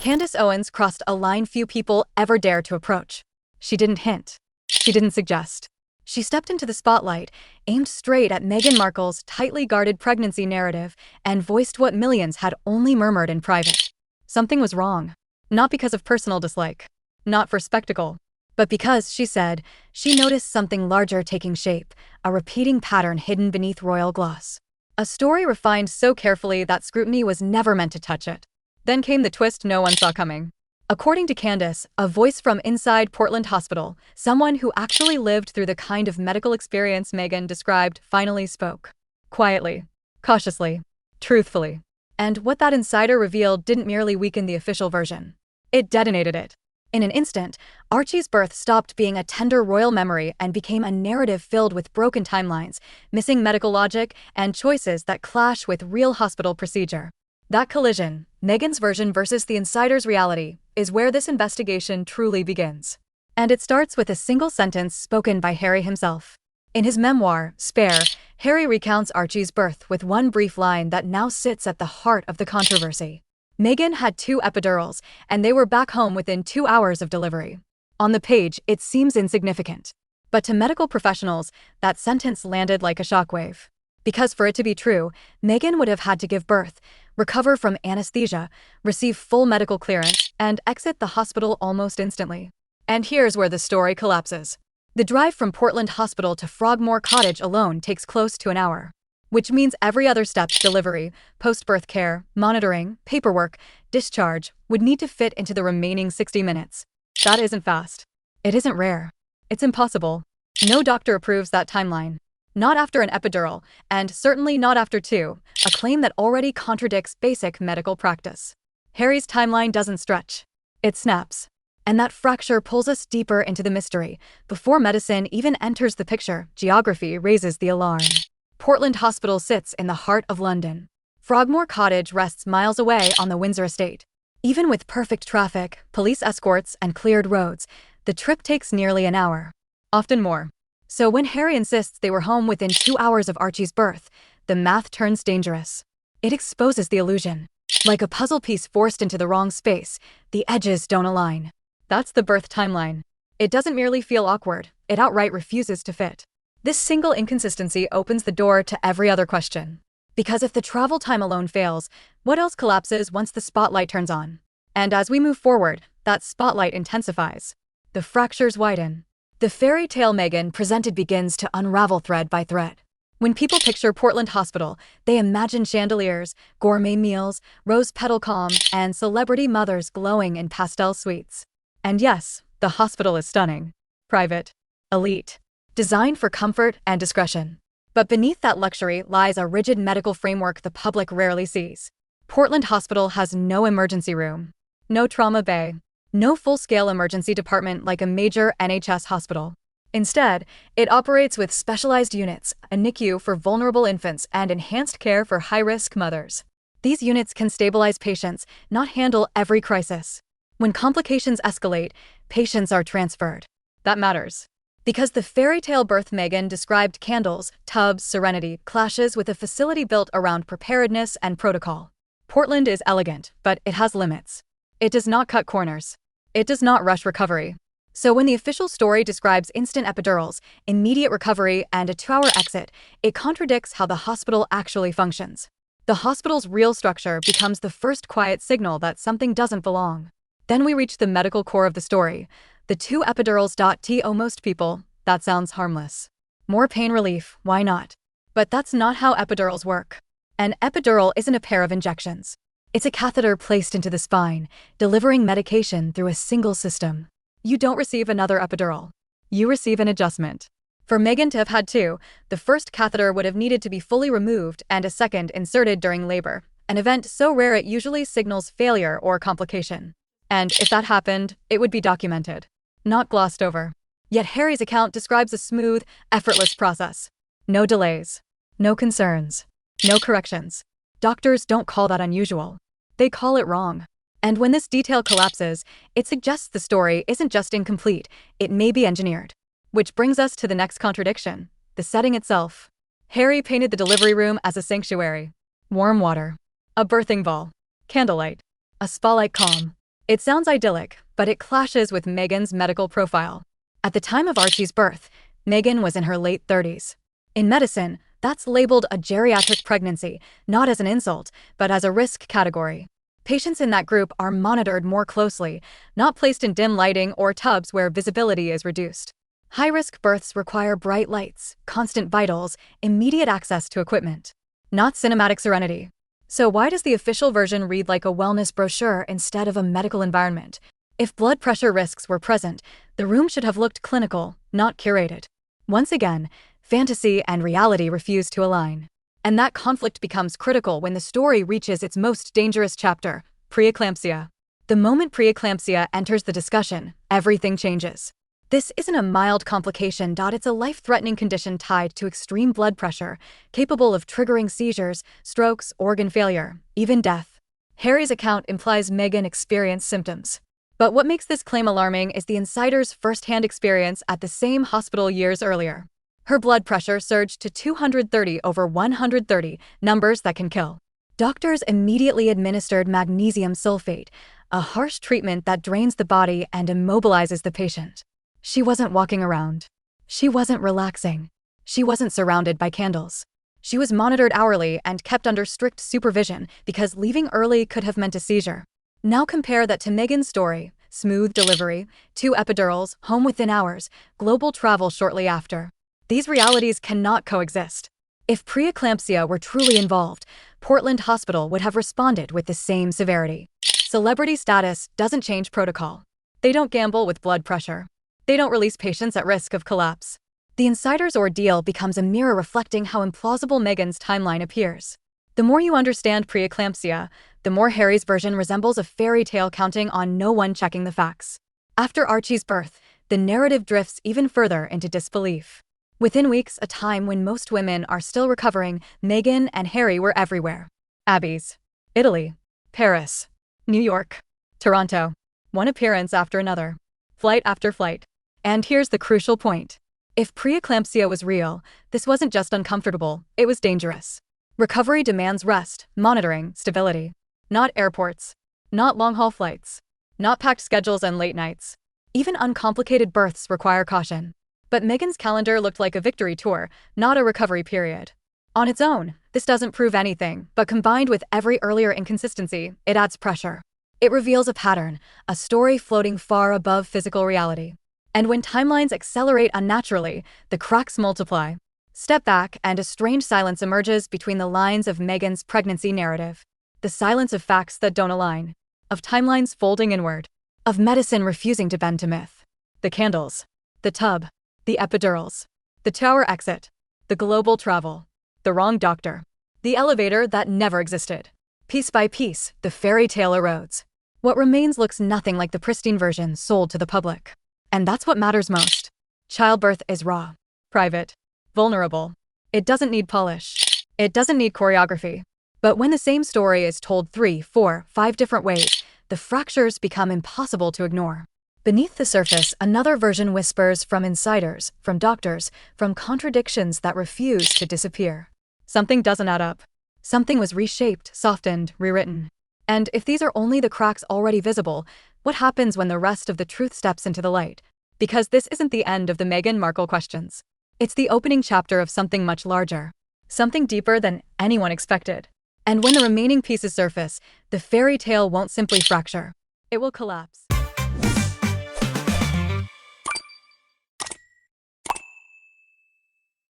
Candace Owens crossed a line few people ever dare to approach. She didn't hint. She didn't suggest. She stepped into the spotlight, aimed straight at Meghan Markle's tightly guarded pregnancy narrative, and voiced what millions had only murmured in private. Something was wrong. Not because of personal dislike. Not for spectacle. But because, she said, she noticed something larger taking shape, a repeating pattern hidden beneath royal gloss. A story refined so carefully that scrutiny was never meant to touch it. Then came the twist no one saw coming. According to Candace, a voice from inside Portland Hospital, someone who actually lived through the kind of medical experience Meghan described, finally spoke. Quietly, cautiously, truthfully. And what that insider revealed didn't merely weaken the official version. It detonated it. In an instant, Archie's birth stopped being a tender royal memory and became a narrative filled with broken timelines, missing medical logic, and choices that clash with real hospital procedure. That collision, Meghan's version versus the insider's reality, is where this investigation truly begins. And it starts with a single sentence spoken by Harry himself. In his memoir, Spare, Harry recounts Archie's birth with one brief line that now sits at the heart of the controversy. Meghan had 2 epidurals, and they were back home within 2 hours of delivery. On the page, it seems insignificant. But to medical professionals, that sentence landed like a shockwave. Because for it to be true, Meghan would have had to give birth, recover from anesthesia, receive full medical clearance, and exit the hospital almost instantly. And here's where the story collapses. The drive from Portland Hospital to Frogmore Cottage alone takes close to an hour. Which means every other step, delivery, post-birth care, monitoring, paperwork, discharge, would need to fit into the remaining 60 minutes. That isn't fast. It isn't rare. It's impossible. No doctor approves that timeline. Not after an epidural, and certainly not after 2, a claim that already contradicts basic medical practice. Harry's timeline doesn't stretch. It snaps. And that fracture pulls us deeper into the mystery. Before medicine even enters the picture, geography raises the alarm. Portland Hospital sits in the heart of London. Frogmore Cottage rests miles away on the Windsor estate. Even with perfect traffic, police escorts, and cleared roads, the trip takes nearly an hour. Often more. So when Harry insists they were home within 2 hours of Archie's birth, the math turns dangerous. It exposes the illusion. Like a puzzle piece forced into the wrong space, the edges don't align. That's the birth timeline. It doesn't merely feel awkward, it outright refuses to fit. This single inconsistency opens the door to every other question. Because if the travel time alone fails, what else collapses once the spotlight turns on? And as we move forward, that spotlight intensifies. The fractures widen. The fairy tale Meghan presented begins to unravel thread by thread. When people picture Portland Hospital, they imagine chandeliers, gourmet meals, rose petal calm, and celebrity mothers glowing in pastel suites. And yes, the hospital is stunning. Private. Elite. Designed for comfort and discretion. But beneath that luxury lies a rigid medical framework the public rarely sees. Portland Hospital has no emergency room. No trauma bay. No full-scale emergency department like a major NHS hospital. Instead, it operates with specialized units, a NICU for vulnerable infants, and enhanced care for high-risk mothers. These units can stabilize patients, not handle every crisis. When complications escalate, patients are transferred. That matters. Because the fairy tale birth Meghan described candles, tubs, serenity, clashes with a facility built around preparedness and protocol. Portland is elegant, but it has limits. It does not cut corners. It does not rush recovery. So when the official story describes instant epidurals, immediate recovery, and a 2-hour exit, it contradicts how the hospital actually functions. The hospital's real structure becomes the first quiet signal that something doesn't belong. Then we reach the medical core of the story. The 2 epidurals. To most people, that sounds harmless. More pain relief, why not? But that's not how epidurals work. An epidural isn't a pair of injections. It's a catheter placed into the spine, delivering medication through a single system. You don't receive another epidural. You receive an adjustment. For Meghan to have had 2, the first catheter would have needed to be fully removed and a second inserted during labor, an event so rare it usually signals failure or complication. And if that happened, it would be documented, not glossed over. Yet Harry's account describes a smooth, effortless process. No delays. No concerns. No corrections. Doctors don't call that unusual. They call it wrong. And when this detail collapses, it suggests the story isn't just incomplete, it may be engineered. Which brings us to the next contradiction, the setting itself. Harry painted the delivery room as a sanctuary. Warm water. A birthing ball. Candlelight. A spa-like calm. It sounds idyllic, but it clashes with Meghan's medical profile. At the time of Archie's birth, Meghan was in her late 30s. In medicine, that's labeled a geriatric pregnancy, not as an insult, but as a risk category. Patients in that group are monitored more closely, not placed in dim lighting or tubs where visibility is reduced. High-risk births require bright lights, constant vitals, immediate access to equipment, not cinematic serenity. So why does the official version read like a wellness brochure instead of a medical environment? If blood pressure risks were present, the room should have looked clinical, not curated. Once again, fantasy and reality refuse to align. And that conflict becomes critical when the story reaches its most dangerous chapter, preeclampsia. The moment preeclampsia enters the discussion, everything changes. This isn't a mild complication. It's a life-threatening condition tied to extreme blood pressure, capable of triggering seizures, strokes, organ failure, even death. Harry's account implies Meghan experienced symptoms. But what makes this claim alarming is the insider's first-hand experience at the same hospital years earlier. Her blood pressure surged to 230/130, numbers that can kill. Doctors immediately administered magnesium sulfate, a harsh treatment that drains the body and immobilizes the patient. She wasn't walking around. She wasn't relaxing. She wasn't surrounded by candles. She was monitored hourly and kept under strict supervision because leaving early could have meant a seizure. Now compare that to Meghan's story: smooth delivery, 2 epidurals, home within hours, global travel shortly after. These realities cannot coexist. If preeclampsia were truly involved, Portland Hospital would have responded with the same severity. Celebrity status doesn't change protocol. They don't gamble with blood pressure. They don't release patients at risk of collapse. The insider's ordeal becomes a mirror reflecting how implausible Meghan's timeline appears. The more you understand preeclampsia, the more Harry's version resembles a fairy tale counting on no one checking the facts. After Archie's birth, the narrative drifts even further into disbelief. Within weeks, a time when most women are still recovering, Meghan and Harry were everywhere. Abbeys, Italy, Paris, New York, Toronto. One appearance after another. Flight after flight. And here's the crucial point. If preeclampsia was real, this wasn't just uncomfortable, it was dangerous. Recovery demands rest, monitoring, stability. Not airports. Not long-haul flights. Not packed schedules and late nights. Even uncomplicated births require caution. But Meghan's calendar looked like a victory tour, not a recovery period. On its own, this doesn't prove anything, but combined with every earlier inconsistency, it adds pressure. It reveals a pattern, a story floating far above physical reality. And when timelines accelerate unnaturally, the cracks multiply. Step back, and a strange silence emerges between the lines of Meghan's pregnancy narrative. The silence of facts that don't align. Of timelines folding inward. Of medicine refusing to bend to myth. The candles. The tub. The epidurals. The tower exit. The global travel. The wrong doctor. The elevator that never existed. Piece by piece, the fairy tale erodes. What remains looks nothing like the pristine version sold to the public. And that's what matters most. Childbirth is raw, private, vulnerable. It doesn't need polish. It doesn't need choreography. But when the same story is told 3, 4, 5 different ways, the fractures become impossible to ignore. Beneath the surface, another version whispers from insiders, from doctors, from contradictions that refuse to disappear. Something doesn't add up. Something was reshaped, softened, rewritten. And if these are only the cracks already visible, what happens when the rest of the truth steps into the light? Because this isn't the end of the Meghan Markle questions. It's the opening chapter of something much larger. Something deeper than anyone expected. And when the remaining pieces surface, the fairy tale won't simply fracture. It will collapse.